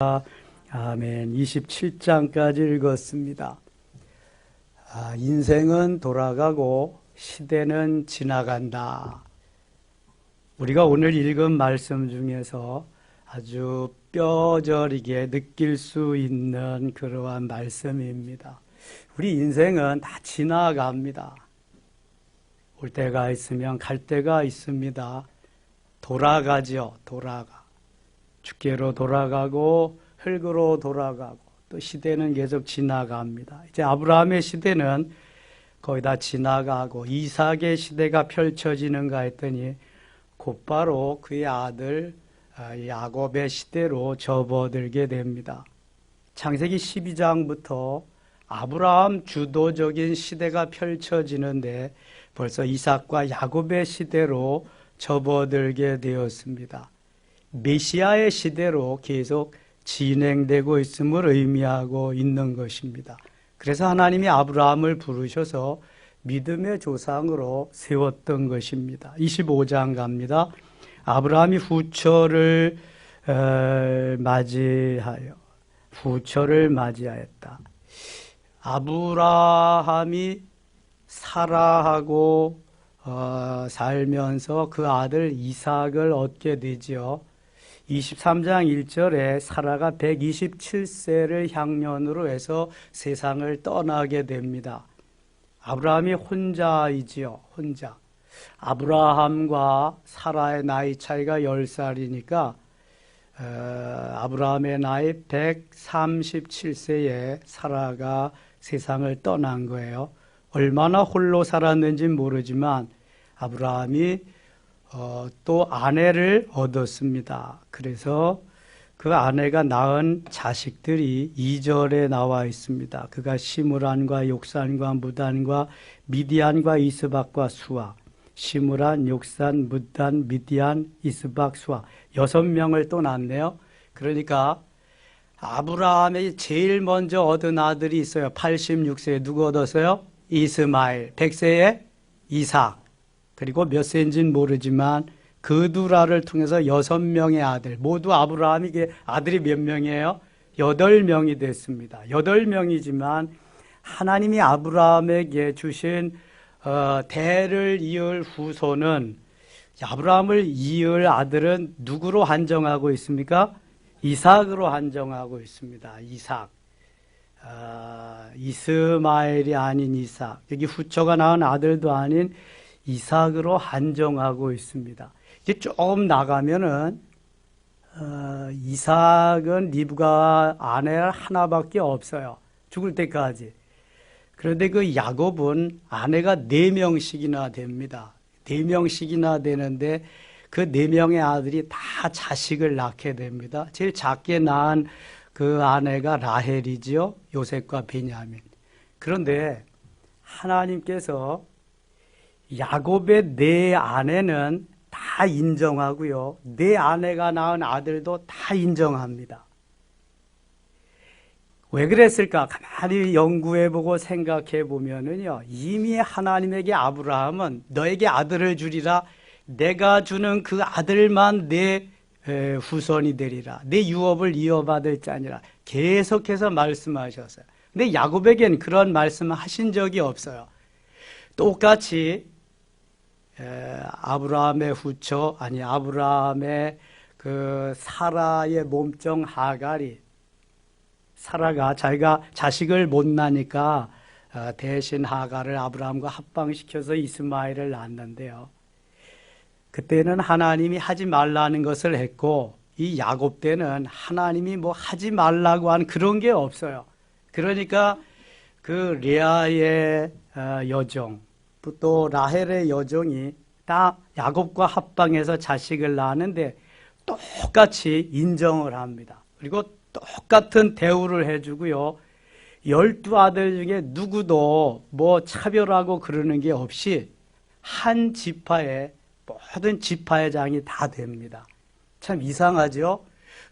아멘. 27장까지 읽었습니다. 인생은 돌아가고 시대는 지나간다. 우리가 오늘 읽은 말씀 중에서 아주 뼈저리게 느낄 수 있는 그러한 말씀입니다. 우리 인생은 다 지나갑니다. 올 때가 있으면 갈 때가 있습니다. 돌아가죠. 돌아가. 주께로 돌아가고 흙으로 돌아가고 또 시대는 계속 지나갑니다. 이제 아브라함의 시대는 거의 다 지나가고 이삭의 시대가 펼쳐지는가 했더니 곧바로 그의 아들 야곱의 시대로 접어들게 됩니다. 창세기 12장부터 아브라함 주도적인 시대가 펼쳐지는데 벌써 이삭과 야곱의 시대로 접어들게 되었습니다. 메시아의 시대로 계속 진행되고 있음을 의미하고 있는 것입니다. 그래서 하나님이 아브라함을 부르셔서 믿음의 조상으로 세웠던 것입니다. 25장 갑니다. 아브라함이 후처를 맞이하였다. 아브라함이 사라하고 살면서 그 아들 이삭을 얻게 되지요. 23장 1절에 사라가 127세를 향년으로 해서 세상을 떠나게 됩니다. 아브라함이 혼자이지요. 혼자. 아브라함과 사라의 나이 차이가 10살이니까 아브라함의 나이 137세에 사라가 세상을 떠난 거예요. 얼마나 홀로 살았는지 모르지만 아브라함이 또 아내를 얻었습니다. 그래서 그 아내가 낳은 자식들이 2절에 나와 있습니다. 그가 시므란과 욕산과 무단과 미디안과 이스박과 수아, 시므란, 욕산, 무단, 미디안, 이스박, 수아 6명을 또 낳았네요. 그러니까 아브라함이 제일 먼저 얻은 아들이 있어요. 86세에 누구 얻었어요? 이스마엘. 100세에 이삭. 그리고 몇 세인지는 모르지만 그두라를 통해서 6명의 아들, 모두 아브라함이 아들이 몇 명이에요? 8명이 됐습니다. 8명이지만 하나님이 아브라함에게 주신 대를 이을 후손은 아브라함을 이을 아들은 누구로 한정하고 있습니까? 이삭으로 한정하고 있습니다. 이삭. 이스마엘이 아닌 이삭. 여기 후처가 낳은 아들도 아닌 이삭으로 한정하고 있습니다. 이제 조금 나가면은 이삭은 리브가 아내가 하나밖에 없어요. 죽을 때까지. 그런데 그 야곱은 아내가 4명씩이나 됩니다. 4명씩이나 되는데 그 4명의 아들이 다 자식을 낳게 됩니다. 제일 작게 낳은 그 아내가 라헬이지요. 요셉과 베냐민. 그런데 하나님께서 야곱의 4 아내는 다 인정하고요. 4 아내가 낳은 아들도 다 인정합니다. 왜 그랬을까? 가만히 연구해보고 생각해보면은요. 이미 하나님에게 아브라함은 너에게 아들을 주리라. 내가 주는 그 아들만 내 후손이 되리라. 내 유업을 이어받을 자니라. 계속해서 말씀하셨어요. 근데 야곱에겐 그런 말씀을 하신 적이 없어요. 똑같이 아브라함의 후처, 아브라함의 그 사라의 몸종 하갈이, 사라가 자기가 자식을 못 낳으니까 대신 하갈을 아브라함과 합방시켜서 이스마엘을 낳았는데요. 그때는 하나님이 하지 말라는 것을 했고, 이 야곱 때는 하나님이 뭐 하지 말라고 한 그런 게 없어요. 그러니까 그 레아의 여종, 또 라헬의 여종이 다 야곱과 합방해서 자식을 낳았는데 똑같이 인정을 합니다. 그리고 똑같은 대우를 해주고요. 12아들 중에 누구도 뭐 차별하고 그러는 게 없이 한 지파에 모든 지파의 장이 다 됩니다. 참 이상하죠?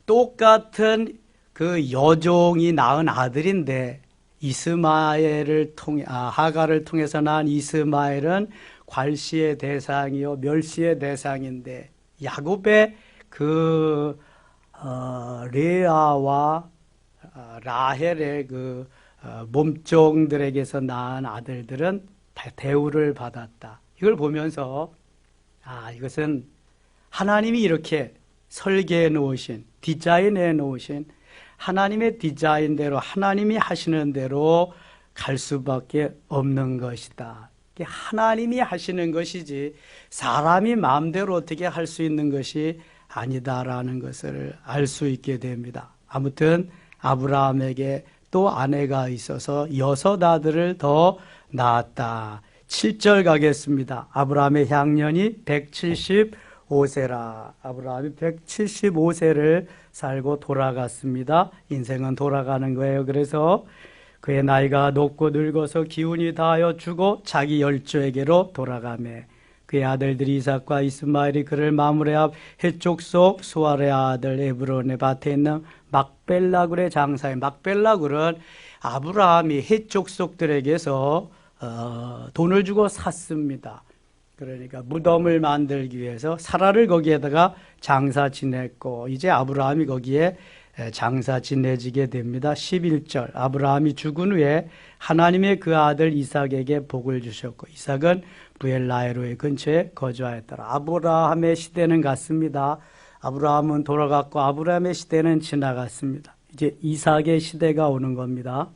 똑같은 그 여종이 낳은 아들인데 하갈을 통해서 낳은 이스마엘은 괄시의 대상이요 멸시의 대상인데 야곱의 그 레아와 라헬의 그 몸종들에게서 낳은 아들들은 다 대우를 받았다. 이걸 보면서 이것은 하나님이 이렇게 설계해 놓으신, 디자인해 놓으신 하나님의 디자인대로 하나님이 하시는 대로 갈 수밖에 없는 것이다. 하나님이 하시는 것이지 사람이 마음대로 어떻게 할 수 있는 것이 아니다라는 것을 알 수 있게 됩니다. 아무튼 아브라함에게 또 아내가 있어서 6 아들을 더 낳았다. 7절 가겠습니다. 아브라함의 향년이 175세라. 아브라함이 175세를 살고 돌아갔습니다. 인생은 돌아가는 거예요. 그래서 그의 나이가 높고 늙어서 기운이 다하여 죽어 자기 열조에게로 돌아가매 그의 아들들이 이삭과 이스마엘이 그를 마므레 앞 해쪽 속 수알의 아들 에브론의 밭에 있는 막벨라굴의 장사에, 막벨라굴은 아브라함이 해쪽 속들에게서 돈을 주고 샀습니다. 그러니까 무덤을 만들기 위해서 사라를 거기에다가 장사 지냈고 이제 아브라함이 거기에 장사 지내지게 됩니다. 11절 아브라함이 죽은 후에 하나님의 그 아들 이삭에게 복을 주셨고 이삭은 부엘라헤로의 근처에 거주하였더라. 아브라함의 시대는 갔습니다. 아브라함은 돌아갔고 아브라함의 시대는 지나갔습니다. 이제 이삭의 시대가 오는 겁니다.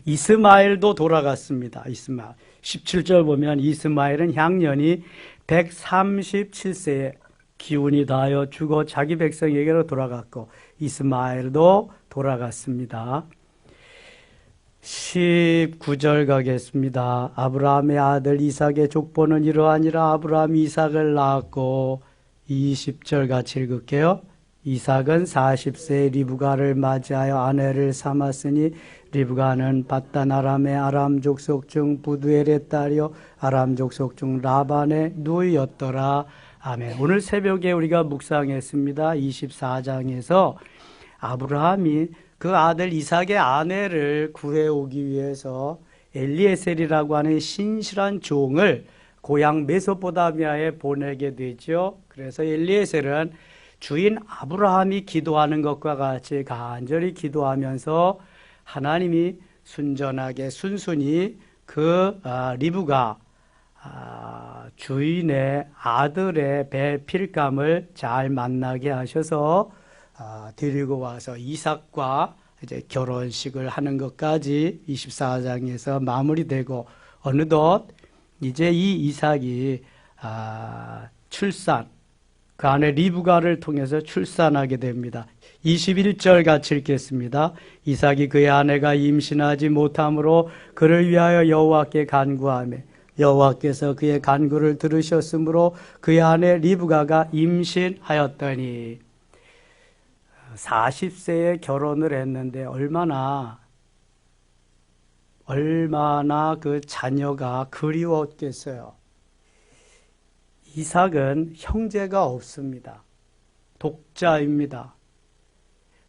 이스마엘도 돌아갔습니다. 이스마엘 17절 보면 이스마엘은 향년이 137세에 기운이 다하여 죽어 자기 백성에게로 돌아갔고 이스마엘도 돌아갔습니다. 19절 가겠습니다. 아브라함의 아들 이삭의 족보는 이러하니라. 아브라함이 이삭을 낳았고 20절 같이 읽을게요. 이삭은 40세에 리브가를 맞이하여 아내를 삼았으니 리브가는 밧단 아람의 아람 족속 중 부두엘의 딸이요 아람 족속 중 라반의 누이였더라. 아멘. 오늘 새벽에 우리가 묵상했습니다. 24장에서 아브라함이 그 아들 이삭의 아내를 구해오기 위해서 엘리에셀이라고 하는 신실한 종을 고향 메소포타미아에 보내게 되죠. 그래서 엘리에셀은 주인 아브라함이 기도하는 것과 같이 간절히 기도하면서 하나님이 순전하게 순순히 그 리브가 주인의 아들의 배 필감을 잘 만나게 하셔서 데리고 와서 이삭과 이제 결혼식을 하는 것까지 24장에서 마무리되고 어느덧 이제 이 이삭이 출산, 그 안에 리브가를 통해서 출산하게 됩니다. 21절 같이 읽겠습니다. 이삭이 그의 아내가 임신하지 못함으로 그를 위하여 여호와께 간구하며 여호와께서 그의 간구를 들으셨으므로 그의 아내 리브가가 임신하였더니 40세에 결혼을 했는데 얼마나 그 자녀가 그리웠겠어요. 이삭은 형제가 없습니다. 독자입니다.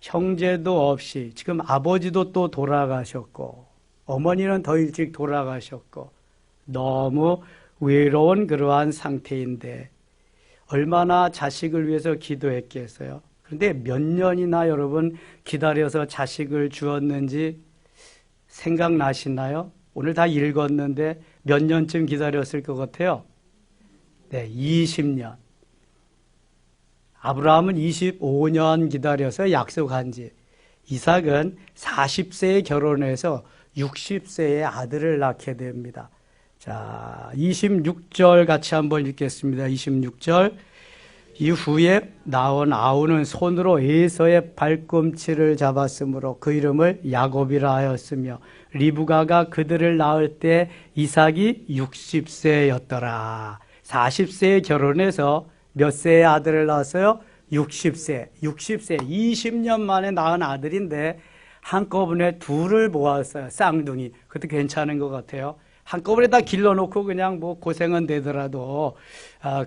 형제도 없이 지금 아버지도 또 돌아가셨고 어머니는 더 일찍 돌아가셨고 너무 외로운 그러한 상태인데 얼마나 자식을 위해서 기도했겠어요. 그런데 몇 년이나 여러분 기다려서 자식을 주었는지 생각나시나요? 오늘 다 읽었는데 몇 년쯤 기다렸을 것 같아요? 네, 20년. 아브라함은 25년 기다려서 약속한 지, 이삭은 40세에 결혼해서 60세에 아들을 낳게 됩니다. 자, 26절 같이 한번 읽겠습니다. 26절. 이후에 나온 아우는 손으로 에서의 발꿈치를 잡았으므로 그 이름을 야곱이라 하였으며 리브가가 그들을 낳을 때 이삭이 60세였더라. 40세에 결혼해서 몇 세의 아들을 낳았어요? 60세. 20년 만에 낳은 아들인데 한꺼번에 둘을 모았어요. 쌍둥이. 그것도 괜찮은 것 같아요. 한꺼번에 다 길러놓고 그냥 뭐 고생은 되더라도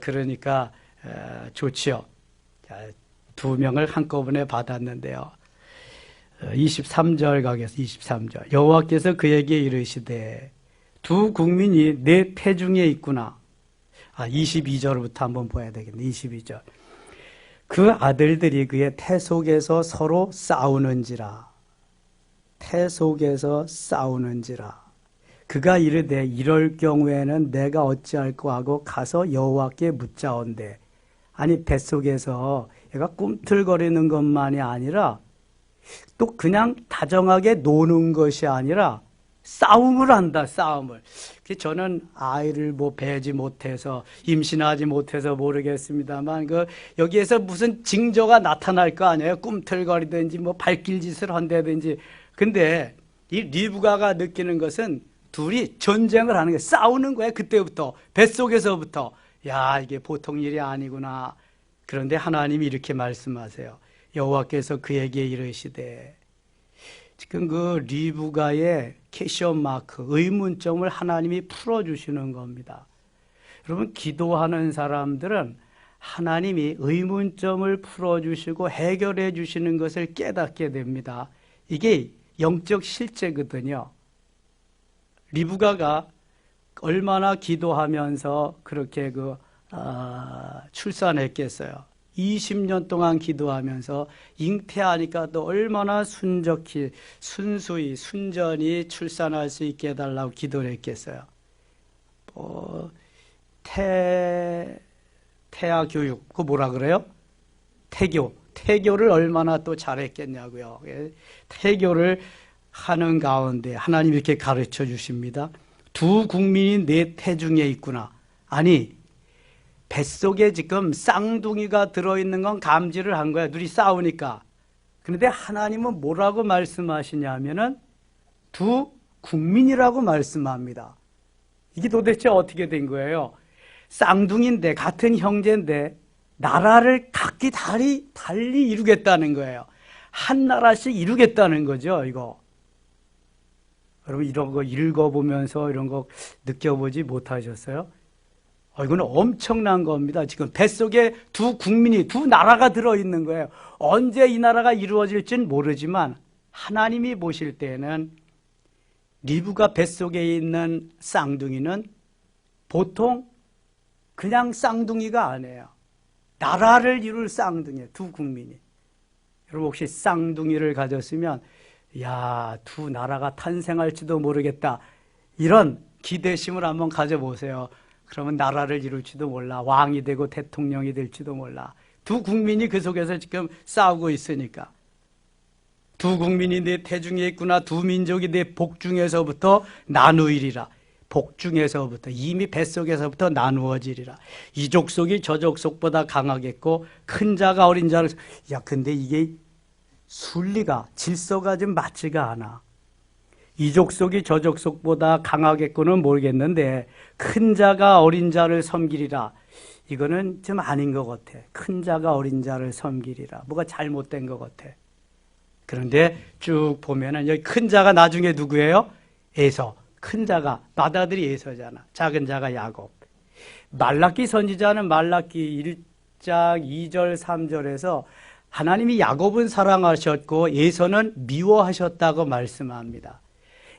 그러니까 좋지요. 2명을 한꺼번에 받았는데요. 23절 가겠습니다. 23절. 여호와께서 그에게 이르시되 두 국민이 내 태중에 있구나. 22절부터 한번 봐야 되겠네. 22절. 그 아들들이 그의 태 속에서 서로 싸우는지라. 태 속에서 싸우는지라. 그가 이르되 이럴 경우에는 내가 어찌할꼬 하고 가서 여호와께 묻자온대. 아니 뱃속에서 얘가 꿈틀거리는 것만이 아니라 또 그냥 다정하게 노는 것이 아니라 싸움을 한다. 싸움을. 저는 아이를 배지 못해서 임신하지 못해서 모르겠습니다만 여기에서 무슨 징조가 나타날 거 아니에요. 꿈틀거리든지 발길 짓을 한다든지. 근데 이 리브가가 느끼는 것은 둘이 전쟁을 하는 거예요. 싸우는 거예요. 그때부터 뱃속에서부터. 야, 이게 보통 일이 아니구나. 그런데 하나님이 이렇게 말씀하세요. 여호와께서 그에게 이르시되. 지금 그 리브가의 퀘션 마크, 의문점을 하나님이 풀어주시는 겁니다. 여러분, 기도하는 사람들은 하나님이 의문점을 풀어주시고 해결해 주시는 것을 깨닫게 됩니다. 이게 영적 실제거든요. 리브가가 얼마나 기도하면서 그렇게 출산했겠어요. 20년 동안 기도하면서 잉태하니까 또 얼마나 순수히 순전히 출산할 수 있게 해달라고 기도를 했겠어요. 태아 교육, 그거 뭐라 그래요? 태교를 얼마나 또 잘했겠냐고요. 태교를 하는 가운데 하나님 이렇게 가르쳐 주십니다. 두 국민이 내 태중에 있구나. 아니, 뱃속에 지금 쌍둥이가 들어있는 건 감지를 한 거야. 둘이 싸우니까. 그런데 하나님은 뭐라고 말씀하시냐면은 두 국민이라고 말씀합니다. 이게 도대체 어떻게 된 거예요? 쌍둥이인데, 같은 형제인데, 나라를 각기 달리 이루겠다는 거예요. 한 나라씩 이루겠다는 거죠, 이거. 여러분, 이런 거 읽어보면서 이런 거 느껴보지 못하셨어요? 이거는 엄청난 겁니다. 지금 뱃속에 두 국민이, 두 나라가 들어있는 거예요. 언제 이 나라가 이루어질지는 모르지만 하나님이 보실 때는 리브가 뱃속에 있는 쌍둥이는 보통 그냥 쌍둥이가 아니에요. 나라를 이룰 쌍둥이에요. 두 국민이. 여러분 혹시 쌍둥이를 가졌으면 두 나라가 탄생할지도 모르겠다. 이런 기대심을 한번 가져보세요. 그러면 나라를 이룰지도 몰라. 왕이 되고 대통령이 될지도 몰라. 두 국민이 그 속에서 지금 싸우고 있으니까. 두 국민이 내 태중에 있구나. 두 민족이 내 복중에서부터 나누이리라. 복중에서부터, 이미 뱃속에서부터 나누어지리라. 이 족속이 저 족속보다 강하겠고 큰 자가 어린 자를. 근데 이게 순리가, 질서가 좀 맞지가 않아. 이 족속이 저 족속보다 강하겠고는 모르겠는데 큰 자가 어린 자를 섬기리라. 이거는 좀 아닌 것 같아. 큰 자가 어린 자를 섬기리라. 뭐가 잘못된 것 같아. 그런데 쭉 보면은 여기 큰 자가 나중에 누구예요? 에서. 큰 자가, 맏아들이 에서잖아. 작은 자가 야곱. 말라기 선지자는 말라기 1장 2절 3절에서 하나님이 야곱은 사랑하셨고 에서는 미워하셨다고 말씀합니다.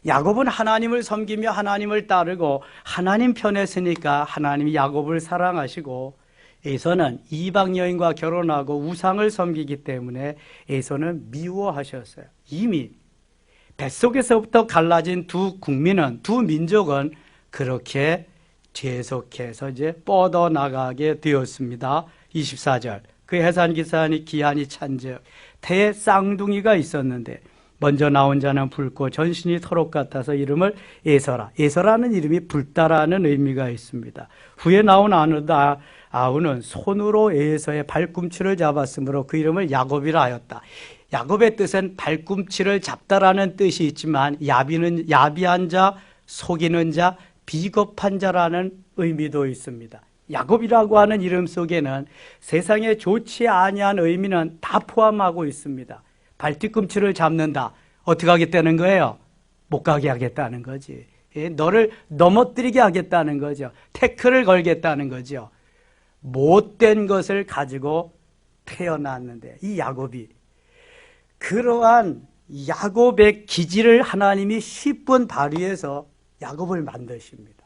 야곱은 하나님을 섬기며 하나님을 따르고 하나님 편에 서니까 하나님이 야곱을 사랑하시고, 에서는 이방 여인과 결혼하고 우상을 섬기기 때문에 에서는 미워하셨어요. 이미 뱃속에서부터 갈라진 두 국민은, 두 민족은 그렇게 계속해서 이제 뻗어나가게 되었습니다. 24절. 그 해산기산이 기한이 찬즉 태에 쌍둥이가 있었는데 먼저 나온 자는 붉고 전신이 털옷 같아서 이름을 에서라. 에서라는 이름이 붉다라는 의미가 있습니다. 후에 나온 아우는 손으로 에서의 발꿈치를 잡았으므로 그 이름을 야곱이라 하였다. 야곱의 뜻은 발꿈치를 잡다라는 뜻이 있지만 야비한 자, 속이는 자, 비겁한 자라는 의미도 있습니다. 야곱이라고 하는 이름 속에는 세상에 좋지 아니한 의미는 다 포함하고 있습니다. 발뒤꿈치를 잡는다. 어떻게 하겠다는 거예요? 못 가게 하겠다는 거지. 너를 넘어뜨리게 하겠다는 거죠. 태클을 걸겠다는 거죠. 못된 것을 가지고 태어났는데 이 야곱이, 그러한 야곱의 기질을 하나님이 10분 발휘해서 야곱을 만드십니다.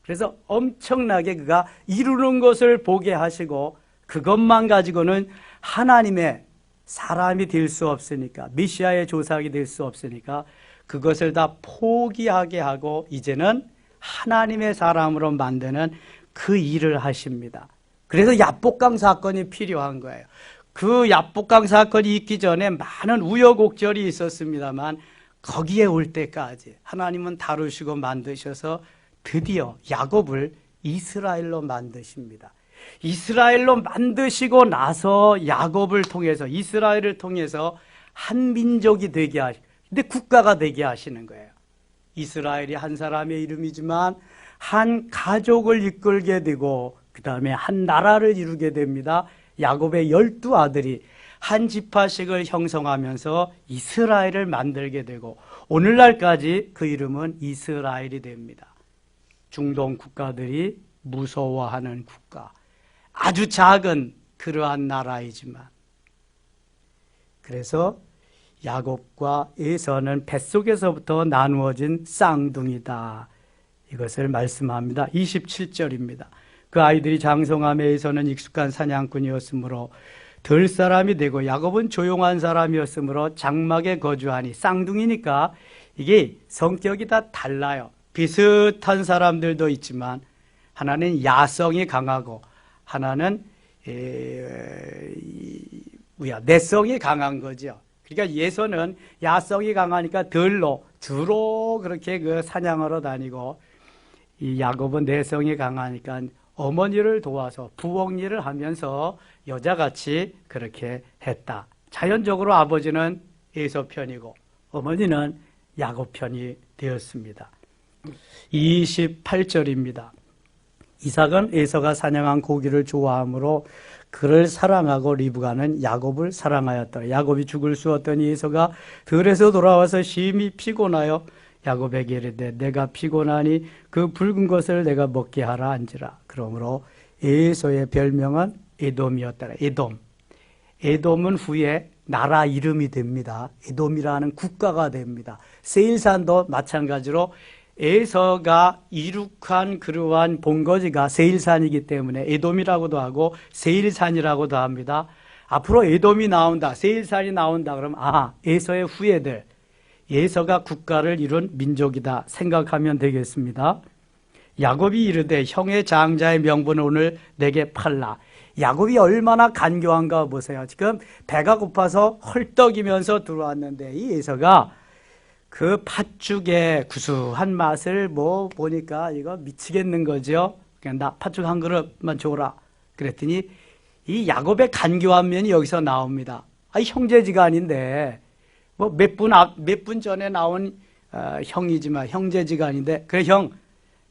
그래서 엄청나게 그가 이루는 것을 보게 하시고 그것만 가지고는 하나님의 사람이 될 수 없으니까, 메시아의 조상이 될 수 없으니까 그것을 다 포기하게 하고 이제는 하나님의 사람으로 만드는 그 일을 하십니다. 그래서 야복강 사건이 필요한 거예요. 그 야복강 사건이 있기 전에 많은 우여곡절이 있었습니다만 거기에 올 때까지 하나님은 다루시고 만드셔서 드디어 야곱을 이스라엘로 만드십니다. 이스라엘로 만드시고 나서 야곱을 통해서, 이스라엘을 통해서 한 민족이 되게 하시고, 근데 국가가 되게 하시는 거예요. 이스라엘이 한 사람의 이름이지만 한 가족을 이끌게 되고 그 다음에 한 나라를 이루게 됩니다. 야곱의 12아들이 한 지파씩을 형성하면서 이스라엘을 만들게 되고 오늘날까지 그 이름은 이스라엘이 됩니다. 중동 국가들이 무서워하는 국가, 아주 작은 그러한 나라이지만, 그래서 야곱과 에서는 뱃속에서부터 나누어진 쌍둥이다, 이것을 말씀합니다. 27절입니다. 그 아이들이 장성함에 에서는 익숙한 사냥꾼이었으므로 들 사람이 되고 야곱은 조용한 사람이었으므로 장막에 거주하니, 쌍둥이니까 이게 성격이 다 달라요. 비슷한 사람들도 있지만 하나는 야성이 강하고 하나는 내성이 강한 거죠. 그러니까 예서는 야성이 강하니까 들로 주로 그렇게 그 사냥하러 다니고, 이 야곱은 내성이 강하니까 어머니를 도와서 부엌 일을 하면서 여자같이 그렇게 했다. 자연적으로 아버지는 에서 편이고 어머니는 야곱 편이 되었습니다. 28절입니다. 이삭은 에서가 사냥한 고기를 좋아하므로 그를 사랑하고 리브가는 야곱을 사랑하였더라. 야곱이 죽을 수 없더니 에서가 들에서 돌아와서 심히 피곤하여 야곱에게 이르되 내가 피곤하니 그 붉은 것을 내가 먹게 하라 한지라. 그러므로 에서의 별명은 에돔이었더라. 에돔은 후에 나라 이름이 됩니다. 에돔이라는 국가가 됩니다. 세일산도 마찬가지로 에서가 이룩한 그러한 본거지가 세일산이기 때문에 에돔이라고도 하고 세일산이라고도 합니다. 앞으로 에돔이 나온다, 세일산이 나온다 그러면 에서의 후예들, 에서가 국가를 이룬 민족이다 생각하면 되겠습니다. 야곱이 이르되 형의 장자의 명분을 오늘 내게 팔라. 야곱이 얼마나 간교한가 보세요. 지금 배가 고파서 헐떡이면서 들어왔는데 이 에서가 그 팥죽의 구수한 맛을 보니까 이거 미치겠는 거죠. 그냥 나 팥죽 한 그릇만 줘라. 그랬더니 이 야곱의 간교한 면이 여기서 나옵니다. 형제지간인데 몇 분 전에 나온 형이지만 형제지간인데, 그래 형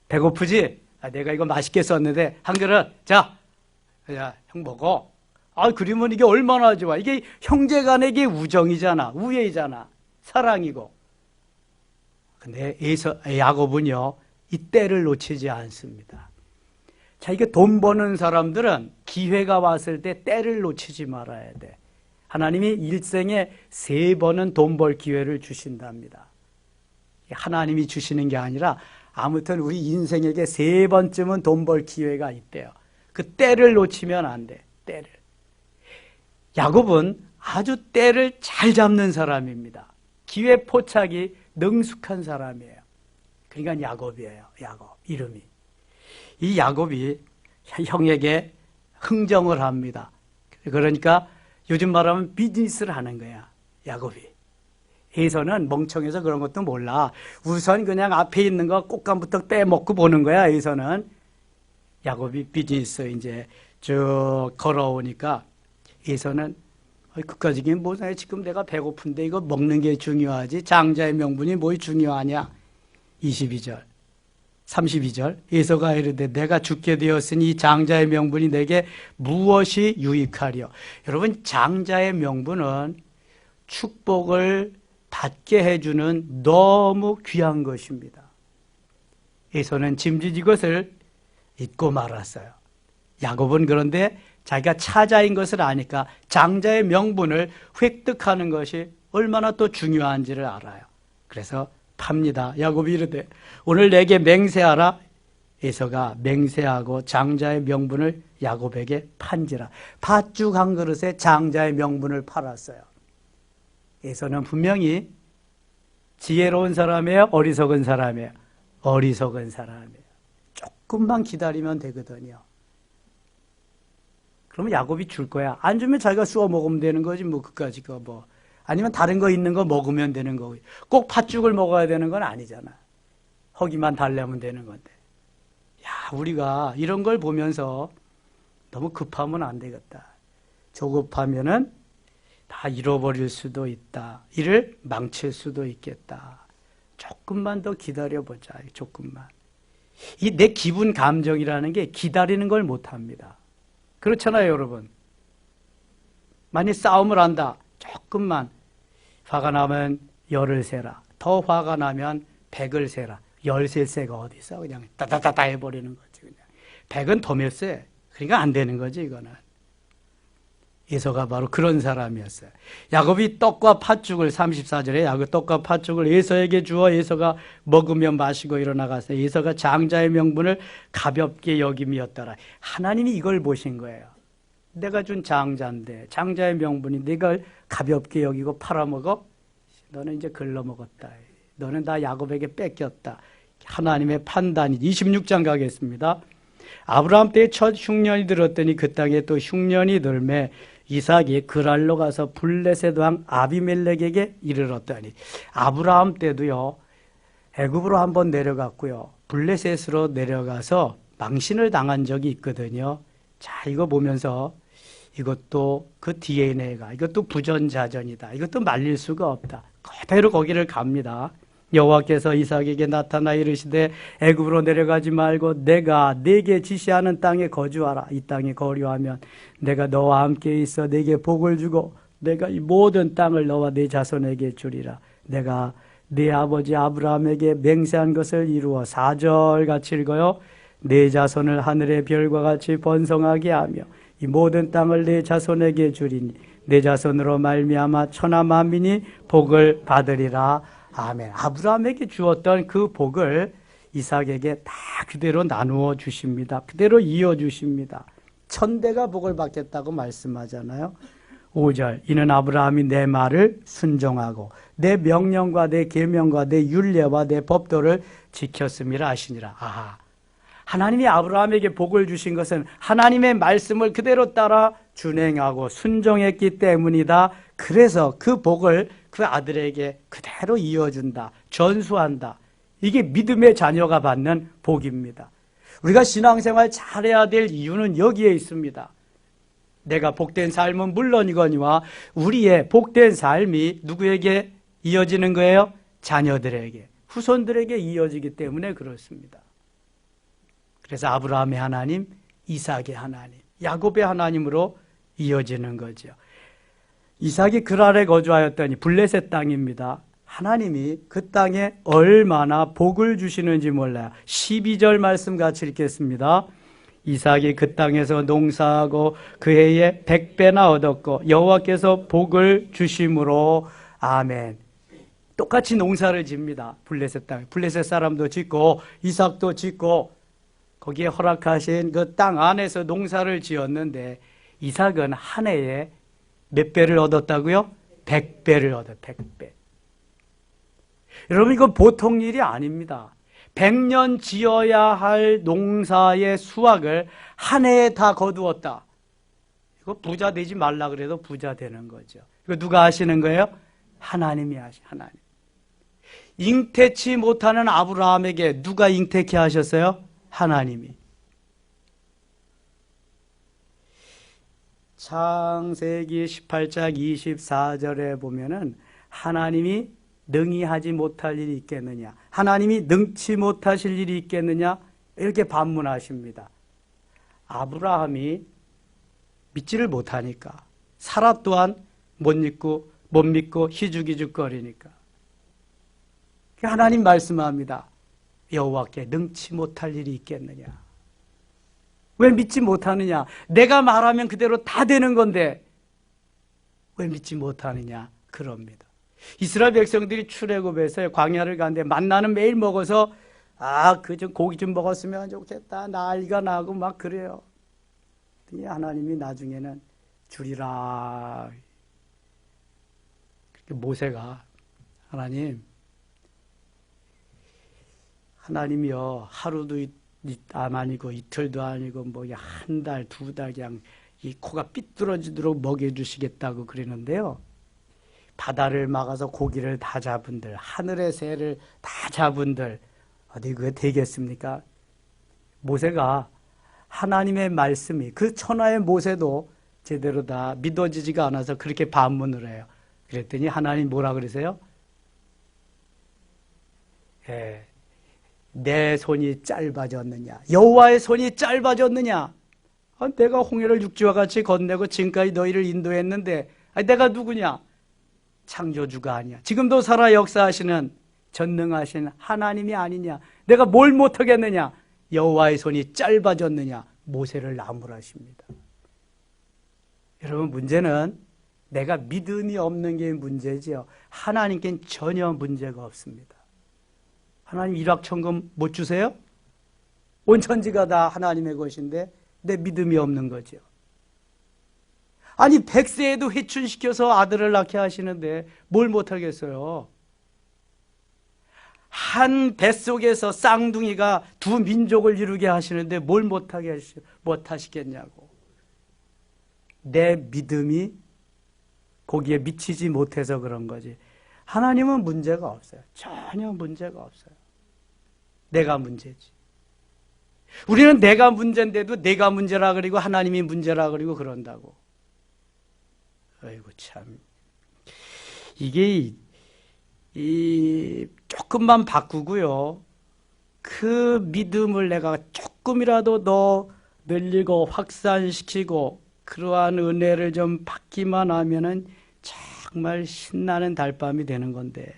배고프지? 내가 이거 맛있게 썼는데 한 그릇 자, 형 먹어. 그러면 이게 얼마나 좋아. 이게 형제간의 이게 우정이잖아, 우애이잖아, 사랑이고. 근데 야곱은요, 이 때를 놓치지 않습니다. 자, 이게 돈 버는 사람들은 기회가 왔을 때 때를 놓치지 말아야 돼. 하나님이 일생에 3번은 돈 벌 기회를 주신답니다. 하나님이 주시는 게 아니라 아무튼 우리 인생에게 3번쯤은 돈 벌 기회가 있대요. 그 때를 놓치면 안 돼. 때를. 야곱은 아주 때를 잘 잡는 사람입니다. 기회 포착이 능숙한 사람이에요. 그러니까 야곱이에요. 야곱 이름이. 이 야곱이 형에게 흥정을 합니다. 그러니까 요즘 말하면 비즈니스를 하는 거야, 야곱이. 에서는 멍청해서 그런 것도 몰라. 우선 그냥 앞에 있는 거 꽃감부터 빼먹고 보는 거야. 에서는. 야곱이 비즈니스 이제 쭉 걸어오니까 에서는 그까지 뭐냐, 지금 내가 배고픈데 이거 먹는 게 중요하지 장자의 명분이 뭐 중요하냐. 22절 32절 에서가 이르되 내가 죽게 되었으니 장자의 명분이 내게 무엇이 유익하리요. 여러분, 장자의 명분은 축복을 받게 해주는 너무 귀한 것입니다. 에서는 짐짓 것을 잊고 말았어요. 야곱은 그런데 자기가 차자인 것을 아니까 장자의 명분을 획득하는 것이 얼마나 또 중요한지를 알아요. 그래서 팝니다. 야곱이 이르되 오늘 내게 맹세하라. 에서가 맹세하고 장자의 명분을 야곱에게 판지라. 팥죽 한 그릇에 장자의 명분을 팔았어요. 에서는 분명히 지혜로운 사람이에요? 어리석은 사람이에요? 어리석은 사람이에요. 조금만 기다리면 되거든요. 그러면 야곱이 줄 거야. 안 주면 자기가 쑤어 먹으면 되는 거지, 뭐, 그까짓 거 뭐. 아니면 다른 거 있는 거 먹으면 되는 거고. 꼭 팥죽을 먹어야 되는 건 아니잖아. 허기만 달래면 되는 건데. 야, 우리가 이런 걸 보면서 너무 급하면 안 되겠다. 조급하면은 다 잃어버릴 수도 있다. 이를 망칠 수도 있겠다. 조금만 더 기다려보자. 조금만. 이 내 기분 감정이라는 게 기다리는 걸 못합니다. 그렇잖아요, 여러분. 만약 싸움을 한다. 조금만. 화가 나면 열을 세라. 더 화가 나면 백을 세라. 열 셀 새가 어디 있어? 그냥 따다다다 해버리는 거지. 그냥. 백은 더 몇 세? 그러니까 안 되는 거지, 이거는. 에서가 바로 그런 사람이었어요. 야곱이 떡과 팥죽을 34절에 야곱 떡과 팥죽을 에서에게 주어 에서가 먹으며 마시고 일어나갔어요. 에서가 장자의 명분을 가볍게 여김이었더라. 하나님이 이걸 보신 거예요. 내가 준 장자인데 장자의 명분이 내가 가볍게 여기고 팔아먹어? 너는 이제 글러먹었다. 너는 나 야곱에게 뺏겼다. 하나님의 판단이 26장 가겠습니다. 아브라함 때에 첫 흉년이 들었더니 그 땅에 또 흉년이 들매 이삭이 그랄로 가서 블레셋 왕 아비멜렉에게 이르렀더니 아브라함 때도요 애굽으로 한번 내려갔고요 블레셋으로 내려가서 망신을 당한 적이 있거든요. 자, 이거 보면서 이것도 그 DNA가 이것도 부전자전이다. 이것도 말릴 수가 없다. 그대로 거기를 갑니다. 여호와께서 이삭에게 나타나 이르시되 애굽으로 내려가지 말고 내가 네게 지시하는 땅에 거주하라. 이 땅에 거류하면 내가 너와 함께 있어 네게 복을 주고 내가 이 모든 땅을 너와 네 자손에게 주리라. 내가 네 아버지 아브라함에게 맹세한 것을 이루어 4절 같이 읽어요. 네 자손을 하늘의 별과 같이 번성하게 하며 이 모든 땅을 네 자손에게 주리니 네 자손으로 말미암아 천하 만민이 복을 받으리라. 아멘. 아브라함에게 주었던 그 복을 이삭에게 다 그대로 나누어 주십니다. 그대로 이어 주십니다. 천대가 복을 받겠다고 말씀하잖아요. 5절 이는 아브라함이 내 말을 순종하고 내 명령과 내 계명과 내 율례와 내 법도를 지켰음이라 하시니라. 아하. 하나님이 아브라함에게 복을 주신 것은 하나님의 말씀을 그대로 따라 준행하고 순종했기 때문이다. 그래서 그 복을 그 아들에게 그대로 이어준다. 전수한다. 이게 믿음의 자녀가 받는 복입니다. 우리가 신앙생활 잘해야 될 이유는 여기에 있습니다. 내가 복된 삶은 물론이거니와 우리의 복된 삶이 누구에게 이어지는 거예요? 자녀들에게, 후손들에게 이어지기 때문에 그렇습니다. 그래서 아브라함의 하나님, 이삭의 하나님, 야곱의 하나님으로 이어지는 거죠. 이삭이 그랄에 거주하였더니 블레셋 땅입니다. 하나님이 그 땅에 얼마나 복을 주시는지 몰라요. 12절 말씀 같이 읽겠습니다. 이삭이 그 땅에서 농사하고 그 해에 100배나 얻었고 여호와께서 복을 주심으로 아멘. 똑같이 농사를 집니다. 블레셋 땅에. 블레셋 사람도 짓고 이삭도 짓고 거기에 허락하신 그 땅 안에서 농사를 지었는데 이삭은 한 해에 몇 배를 얻었다고요? 100배를 얻어요. 100배. 여러분 이거 보통 일이 아닙니다. 100년 지어야 할 농사의 수확을 한 해에 다 거두었다. 이거 부자 되지 말라 그래도 부자 되는 거죠. 이거 누가 하시는 거예요? 하나님이 하시. 하나님. 잉태치 못하는 아브라함에게 누가 잉태케 하셨어요? 하나님이. 창세기 18장 24절에 보면은 하나님이 능히 하지 못할 일이 있겠느냐, 하나님이 능치 못하실 일이 있겠느냐 이렇게 반문하십니다. 아브라함이 믿지를 못하니까, 사라 또한 못 믿고 희죽희죽거리니까 하나님 말씀합니다. 여호와께 능치 못할 일이 있겠느냐. 왜 믿지 못하느냐? 내가 말하면 그대로 다 되는 건데 왜 믿지 못하느냐? 그럽니다. 이스라엘 백성들이 출애굽해서 광야를 가는데 만나는 매일 먹어서 그 좀 고기 좀 먹었으면 좋겠다. 난리가 나고 막 그래요. 하나님이 나중에는 주리라. 모세가 하나님이요, 하루도 아니고 이틀도 아니고 뭐 한 달, 두 달 그냥 이 코가 삐뚤어지도록 먹여주시겠다고 그러는데요. 바다를 막아서 고기를 다 잡은들, 하늘의 새를 다 잡은들, 어디 그게 되겠습니까? 모세가 하나님의 말씀이, 그 천하의 모세도 제대로 다 믿어지지가 않아서 그렇게 반문을 해요. 그랬더니 하나님 뭐라 그러세요? 내 손이 짧아졌느냐? 여호와의 손이 짧아졌느냐? 내가 홍해를 육지와 같이 건네고 지금까지 너희를 인도했는데 내가 누구냐? 창조주가 아니야. 지금도 살아 역사하시는 전능하신 하나님이 아니냐? 내가 뭘 못하겠느냐? 여호와의 손이 짧아졌느냐? 모세를 나무라십니다. 여러분, 문제는 내가 믿음이 없는 게 문제지요. 하나님께는 전혀 문제가 없습니다. 하나님 일확천금 못 주세요? 온 천지가 다 하나님의 것인데 내 믿음이 없는 거죠. 아니 100세에도 회춘시켜서 아들을 낳게 하시는데 뭘 못하겠어요? 한 뱃속에서 쌍둥이가 두 민족을 이루게 하시는데 뭘 못하시겠냐고. 내 믿음이 거기에 미치지 못해서 그런 거지. 하나님은 문제가 없어요. 전혀 문제가 없어요. 내가 문제지. 우리는 내가 문제인데도 내가 문제라 그리고 하나님이 문제라 그리고 그런다고. 아이고 참. 이게 조금만 바꾸고요. 그 믿음을 내가 조금이라도 더 늘리고 확산시키고 그러한 은혜를 좀 받기만 하면은 정말 신나는 달밤이 되는 건데,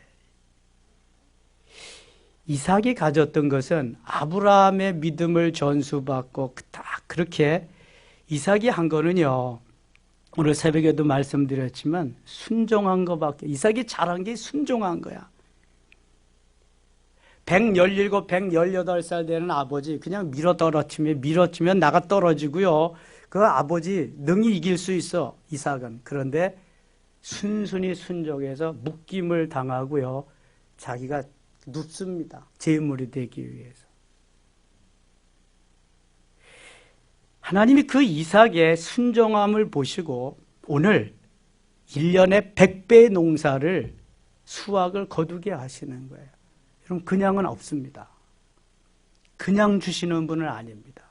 이삭이 가졌던 것은 아브라함의 믿음을 전수받고 딱 그렇게 이삭이 한 거는요, 오늘 새벽에도 말씀드렸지만 순종한 것밖에, 이삭이 잘한 게 순종한 거야. 117, 118살 되는 아버지 그냥 밀어치면 나가 떨어지고요. 그 아버지 능히 이길 수 있어, 이삭은. 그런데 순순히 순종해서 묶임을 당하고요. 자기가 눕습니다. 제물이 되기 위해서. 하나님이 그 이삭의 순종함을 보시고 오늘 1년에 100배의 농사를 수확을 거두게 하시는 거예요. 여러분, 그냥은 없습니다. 그냥 주시는 분은 아닙니다.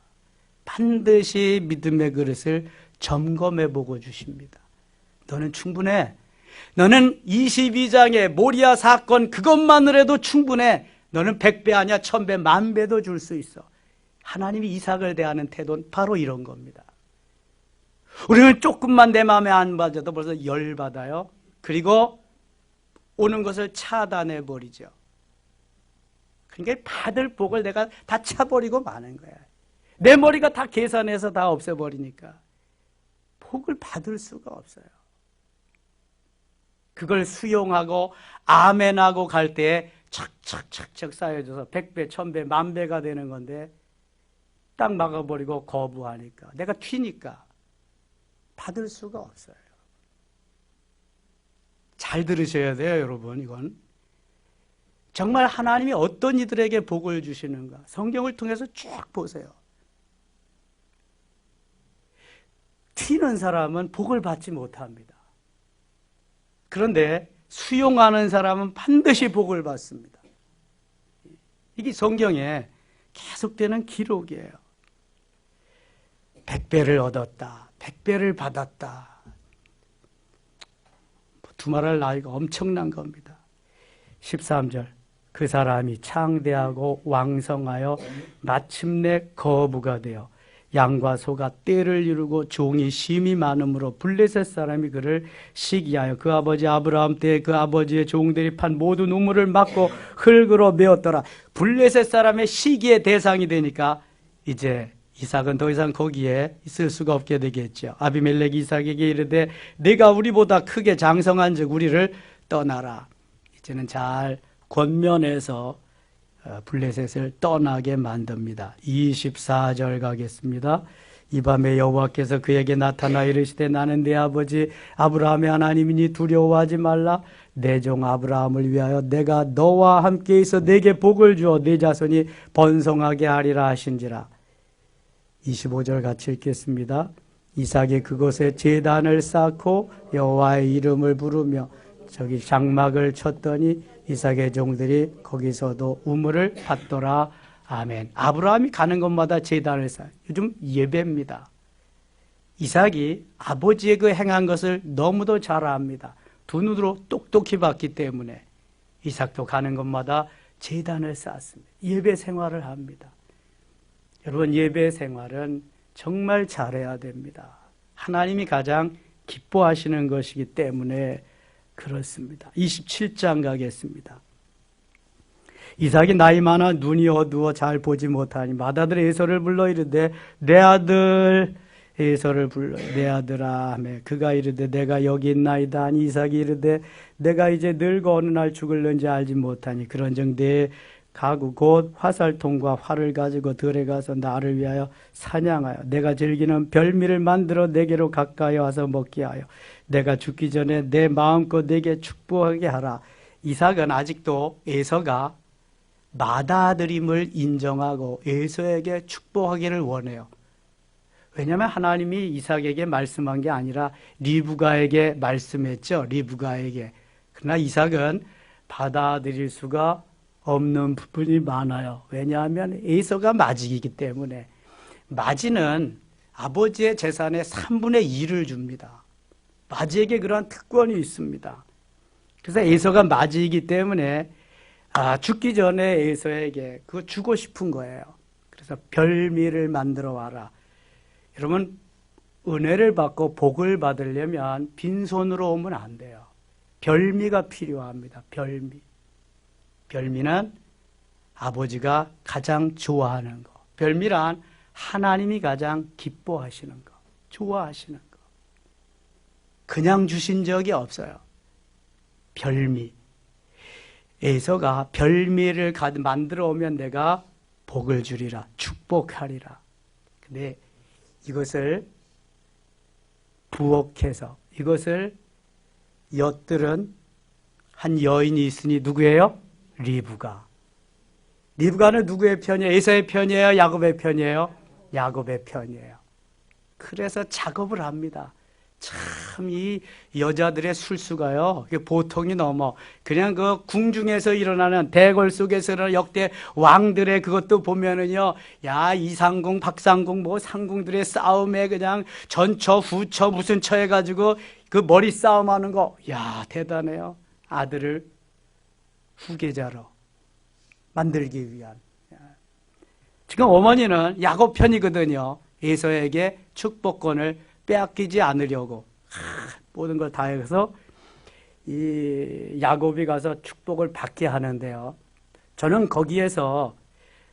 반드시 믿음의 그릇을 점검해 보고 주십니다. 너는 충분해. 너는 22장의 모리아 사건 그것만을 해도 충분해. 너는 100배 아니야 1000배, 10,000배도 줄 수 있어. 하나님이 이삭을 대하는 태도는 바로 이런 겁니다. 우리는 조금만 내 마음에 안 맞아도 벌써 열받아요. 그리고 오는 것을 차단해 버리죠. 그러니까 받을 복을 내가 다 차버리고 마는 거야. 내 머리가 다 계산해서 다 없애버리니까 복을 받을 수가 없어요. 그걸 수용하고 아멘하고 갈 때에 착착착착 쌓여져서 100배, 1000배, 10,000배가 되는 건데 딱 막아버리고 거부하니까, 내가 튀니까 받을 수가 없어요. 잘 들으셔야 돼요, 여러분. 이건 정말 하나님이 어떤 이들에게 복을 주시는가 성경을 통해서 쭉 보세요. 튀는 사람은 복을 받지 못합니다. 그런데 수용하는 사람은 반드시 복을 받습니다. 이게 성경에 계속되는 기록이에요. 100배를 얻었다, 100배를 받았다. 두말할 나이가 엄청난 겁니다. 13절, 그 사람이 창대하고 왕성하여 마침내 거부가 되어 양과 소가 떼를 이루고 종이 심이 많음으로 블레셋 사람이 그를 시기하여 그 아버지 아브라함 때에 그 아버지의 종들이 판 모든 우물을 막고 흙으로 메었더라. 블레셋 사람의 시기의 대상이 되니까 이제 이삭은 더 이상 거기에 있을 수가 없게 되겠죠. 아비멜렉이 이삭에게 이르되 네가 우리보다 크게 장성한 즉 우리를 떠나라. 이제는 잘 권면해서 블레셋을 떠나게 만듭니다. 24절 가겠습니다. 이 밤에 여호와께서 그에게 나타나 이르시되 나는 네 아버지 아브라함의 하나님이니 두려워하지 말라. 내 종 아브라함을 위하여 내가 너와 함께 있어 네게 복을 주어 네 자손이 번성하게 하리라 하신지라. 25절 같이 읽겠습니다. 이삭이 그곳에 제단을 쌓고 여호와의 이름을 부르며 저기 장막을 쳤더니 이삭의 종들이 거기서도 우물을 받더라. 아멘. 아브라함이 가는 곳마다 제단을 쌓아요. 요즘 예배입니다. 이삭이 아버지의 그 행한 것을 너무도 잘 압니다. 두 눈으로 똑똑히 봤기 때문에 이삭도 가는 곳마다 제단을 쌓았습니다. 예배 생활을 합니다. 여러분, 예배 생활은 정말 잘해야 됩니다. 하나님이 가장 기뻐하시는 것이기 때문에 그렇습니다. 27장 가겠습니다. 이삭이 나이 많아 눈이 어두워 잘 보지 못하니 맏아들 에서를 불러 이르되 내 아들 에서를 불러 내 아들아 하매 그가 이르되 내가 여기 있나이다 하니 이삭이 이르되 내가 이제 늙어 어느 날 죽을는지 알지 못하니 그런즉 내 가구 곧 화살통과 활을 가지고 들에 가서 나를 위하여 사냥하여 내가 즐기는 별미를 만들어 내게로 가까이 와서 먹게 하여 내가 죽기 전에 내 마음껏 내게 축복하게 하라. 이삭은 아직도 에서가 맏아들임을 인정하고 에서에게 축복하기를 원해요. 왜냐하면 하나님이 이삭에게 말씀한 게 아니라 리브가에게 말씀했죠. 리브가에게. 그러나 이삭은 받아들일 수가 없는 부분이 많아요. 왜냐하면 에서가 맏이기 때문에. 맏이는 아버지의 재산의 3분의 2를 줍니다. 맏이에게 그러한 특권이 있습니다. 그래서 에서가 맏이기 때문에 죽기 전에 에서에게 그거 주고 싶은 거예요. 그래서 별미를 만들어 와라. 여러분, 은혜를 받고 복을 받으려면 빈손으로 오면 안 돼요. 별미가 필요합니다. 별미. 별미는 아버지가 가장 좋아하는 거. 별미란 하나님이 가장 기뻐하시는 거, 좋아하시는 거. 그냥 주신 적이 없어요. 별미. 에서가 별미를 만들어 오면 내가 복을 주리라, 축복하리라. 근데 이것을 부엌에서 이것을 엿들은 한 여인이 있으니 누구예요? 리브가. 리브가는 누구의 편이에요? 에서의 편이에요? 야곱의 편이에요? 야곱의 편이에요. 그래서 작업을 합니다. 참 이 여자들의 술수가요 보통이 넘어. 그냥 그 궁중에서 일어나는 대궐 속에서 일어나는 역대 왕들의 그것도 보면은요, 야 이상궁 박상궁 뭐 상궁들의 싸움에 그냥 전처 후처 무슨 처 해가지고 그 머리 싸움하는 거, 야 대단해요. 아들을 후계자로 만들기 위한. 지금 어머니는 야곱 편이거든요. 에서에게 축복권을 빼앗기지 않으려고 모든 걸 다 해서 이 야곱이 가서 축복을 받게 하는데요. 저는 거기에서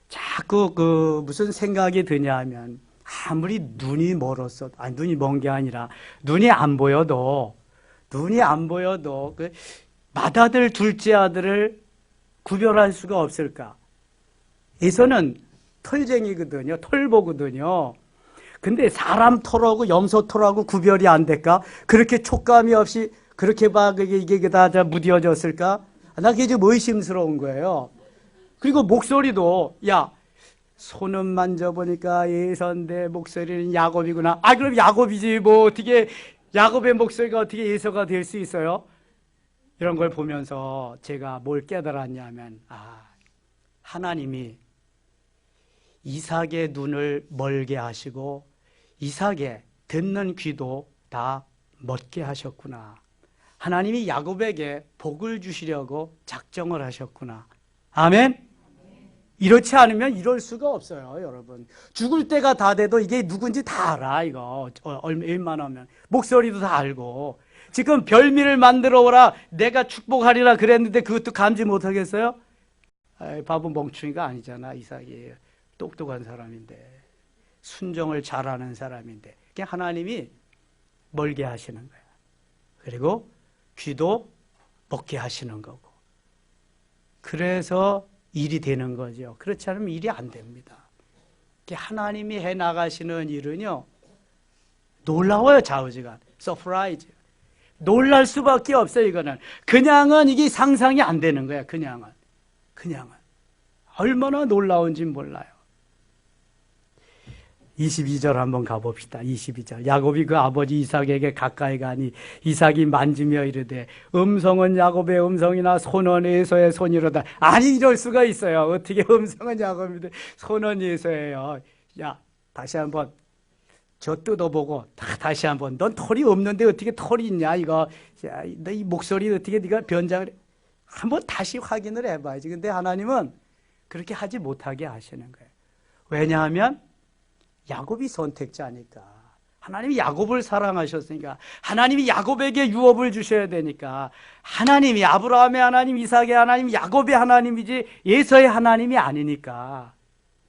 자꾸 그 무슨 생각이 드냐 하면, 아무리 눈이 멀었어도, 아니 눈이 먼 게 아니라 눈이 안 보여도 그 맏아들 둘째 아들을 구별할 수가 없을까? 에서는 털쟁이거든요. 털보거든요. 근데 사람 털하고 염소 털하고 구별이 안 될까? 그렇게 촉감이 없이 그렇게 이게 다 무뎌졌을까? 나 그게 좀 의심스러운 거예요. 그리고 목소리도, 야, 손은 만져보니까 에서인데 목소리는 야곱이구나. 그럼 야곱이지 뭐 어떻게 야곱의 목소리가 어떻게 에서가 될 수 있어요? 이런 걸 보면서 제가 뭘 깨달았냐면, 하나님이 이삭의 눈을 멀게 하시고 이삭의 듣는 귀도 다 멎게 하셨구나. 하나님이 야곱에게 복을 주시려고 작정을 하셨구나. 아멘? 이렇지 않으면 이럴 수가 없어요, 여러분. 죽을 때가 다 돼도 이게 누군지 다 알아, 이거. 얼마나 하면. 목소리도 다 알고. 지금 별미를 만들어 오라, 내가 축복하리라 그랬는데 그것도 감지 못하겠어요? 바보 멍충이가 아니잖아, 이삭이. 똑똑한 사람인데, 순종을 잘하는 사람인데, 그냥 하나님이 멀게 하시는 거야. 그리고 귀도 먹게 하시는 거고. 그래서 일이 되는 거죠. 그렇지 않으면 일이 안 됩니다. 하나님이 해 나가시는 일은요, 놀라워요. 좌우지간 서프라이즈. 놀랄 수밖에 없어요. 이거는 그냥은 이게 상상이 안 되는 거야. 그냥은 얼마나 놀라운지 몰라요. 22절 한번 가봅시다. 22절. 야곱이 그 아버지 이삭에게 가까이 가니 이삭이 만지며 이르되 음성은 야곱의 음성이나 손은 에서의 손이로다. 아니, 이럴 수가 있어요. 어떻게 음성은 야곱인데 손은 에서예요. 야, 다시 한번 저 뜯어보고 다시 한번. 넌 털이 없는데 어떻게 털이 있냐 이거. 야, 너 이 목소리 어떻게 네가 변장을 해? 한번 다시 확인을 해봐야지. 근데 하나님은 그렇게 하지 못하게 하시는 거예요. 왜냐하면 야곱이 선택자니까. 하나님이 야곱을 사랑하셨으니까. 하나님이 야곱에게 유업을 주셔야 되니까. 하나님이 아브라함의 하나님, 이삭의 하나님, 야곱의 하나님이지 에서의 하나님이 아니니까.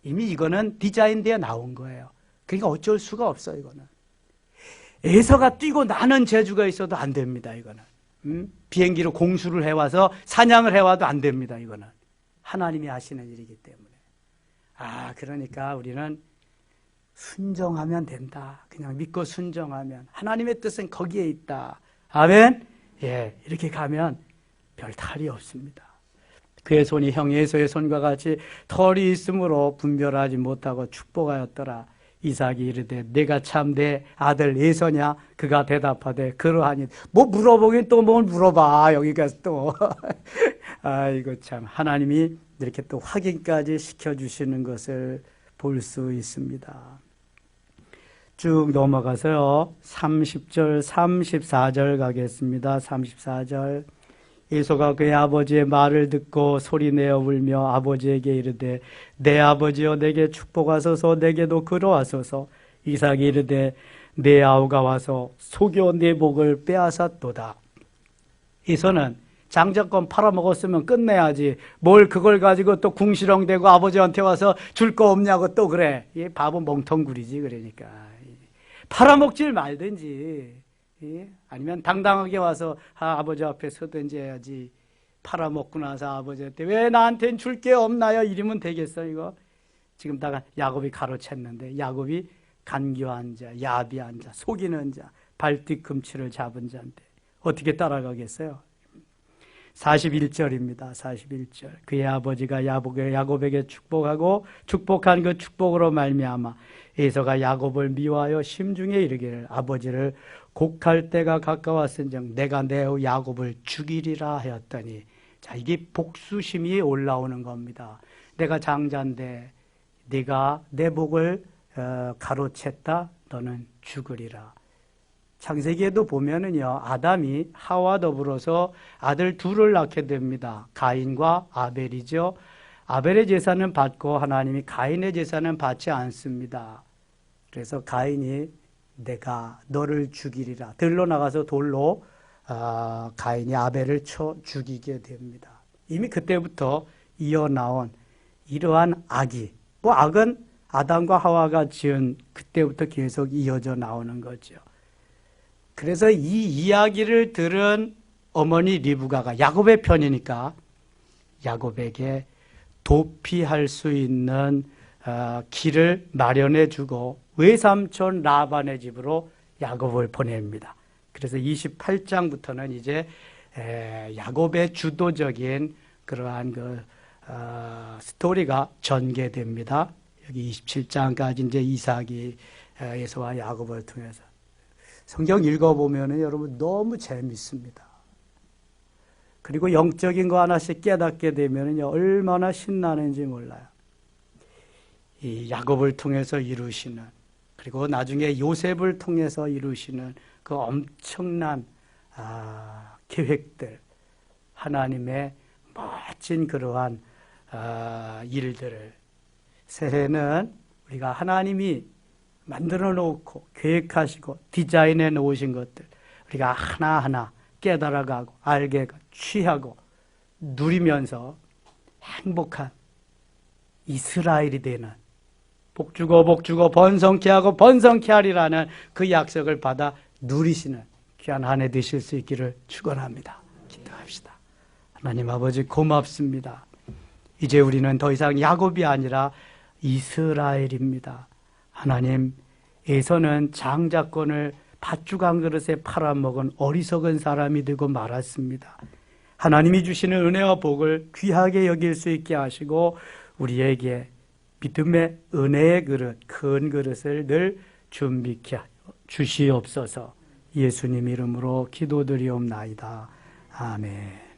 이미 이거는 디자인되어 나온 거예요. 그러니까 어쩔 수가 없어요. 이거는 에서가 뛰고 나는 재주가 있어도 안 됩니다. 이거는 비행기로 공수를 해와서 사냥을 해와도 안 됩니다. 이거는 하나님이 하시는 일이기 때문에. 그러니까 우리는 순종하면 된다. 그냥 믿고 순종하면 하나님의 뜻은 거기에 있다. 아멘. 예, 이렇게 가면 별 탈이 없습니다. 그의 손이 형 에서의 손과 같이 털이 있으므로 분별하지 못하고 축복하였더라. 이삭이 이르되 내가 참 내 아들 에서냐? 그가 대답하되 그러하니. 뭐 물어보긴 또 뭘 물어봐. 여기 가서 또. 아이고 참, 하나님이 이렇게 또 확인까지 시켜주시는 것을 볼 수 있습니다. 쭉 넘어가서요 30절 34절 가겠습니다. 34절. 에서가 그의 아버지의 말을 듣고 소리내어 울며 아버지에게 이르되 내 아버지여 내게 축복하소서, 내게도 그러하소서. 이삭이 이르되 내 아우가 와서 속여 내 복을 빼앗았도다. 에서는 장자권 팔아먹었으면 끝내야지 뭘 그걸 가지고 또 궁시렁대고 아버지한테 와서 줄 거 없냐고 또 그래. 이 바보 멍텅구리지. 그러니까 팔아먹질 말든지, 아니면 당당하게 와서 아버지 앞에 서든지 해야지. 팔아먹고 나서 아버지한테 왜 나한테는 줄 게 없나요? 이러면 되겠어. 이거 지금 다가 야곱이 가로챘는데, 야곱이 간교한 자, 야비한 자, 속이는 자, 발뒤꿈치를 잡은 자인데 어떻게 따라가겠어요? 41절입니다. 41절. 그의 아버지가 야곱에게 축복하고 축복한 그 축복으로 말미암아 에서가 야곱을 미워하여 심중에 이르기를 아버지를 곡할 때가 가까웠은즉 내가 내 야곱을 죽이리라 하였더니. 자, 이게 복수심이 올라오는 겁니다. 내가 장자인데 네가 내 복을 가로챘다. 너는 죽으리라. 창세기에도 보면은요, 아담이 하와 더불어서 아들 둘을 낳게 됩니다. 가인과 아벨이죠. 아벨의 제사는 받고 하나님이 가인의 제사는 받지 않습니다. 그래서 가인이 내가 너를 죽이리라. 들로 나가서 돌로 가인이 아벨을 쳐 죽이게 됩니다. 이미 그때부터 이어나온 이러한 악이, 뭐 악은 아담과 하와가 지은 그때부터 계속 이어져 나오는 거죠. 그래서 이 이야기를 들은 어머니 리브가가 야곱의 편이니까 야곱에게 도피할 수 있는 길을 마련해 주고 외삼촌 라반의 집으로 야곱을 보냅니다. 그래서 28장부터는 이제 야곱의 주도적인 그러한 그 스토리가 전개됩니다. 여기 27장까지 이제 이삭이 에서와 야곱을 통해서 성경 읽어보면은 여러분 너무 재밌습니다. 그리고 영적인 거 하나씩 깨닫게 되면은 얼마나 신나는지 몰라요. 이 야곱을 통해서 이루시는, 그리고 나중에 요셉을 통해서 이루시는 그 엄청난 계획들, 하나님의 멋진 그러한 일들을 새해는 우리가 하나님이 만들어 놓고 계획하시고 디자인해 놓으신 것들 우리가 하나하나 깨달아가고 알게 취하고 누리면서 행복한 이스라엘이 되는, 복주고 복주고 번성케 하고 번성케 하리라는 그 약속을 받아 누리시는 귀한 한 해 되실 수 있기를 축원합니다. 기도합시다. 하나님 아버지 고맙습니다. 이제 우리는 더 이상 야곱이 아니라 이스라엘입니다. 하나님, 에서는 장자권을 팥죽 한 그릇에 팔아먹은 어리석은 사람이 되고 말았습니다. 하나님이 주시는 은혜와 복을 귀하게 여길 수 있게 하시고 우리에게 믿음의 은혜의 그릇, 큰 그릇을 늘 준비케 주시옵소서. 예수님 이름으로 기도드리옵나이다. 아멘.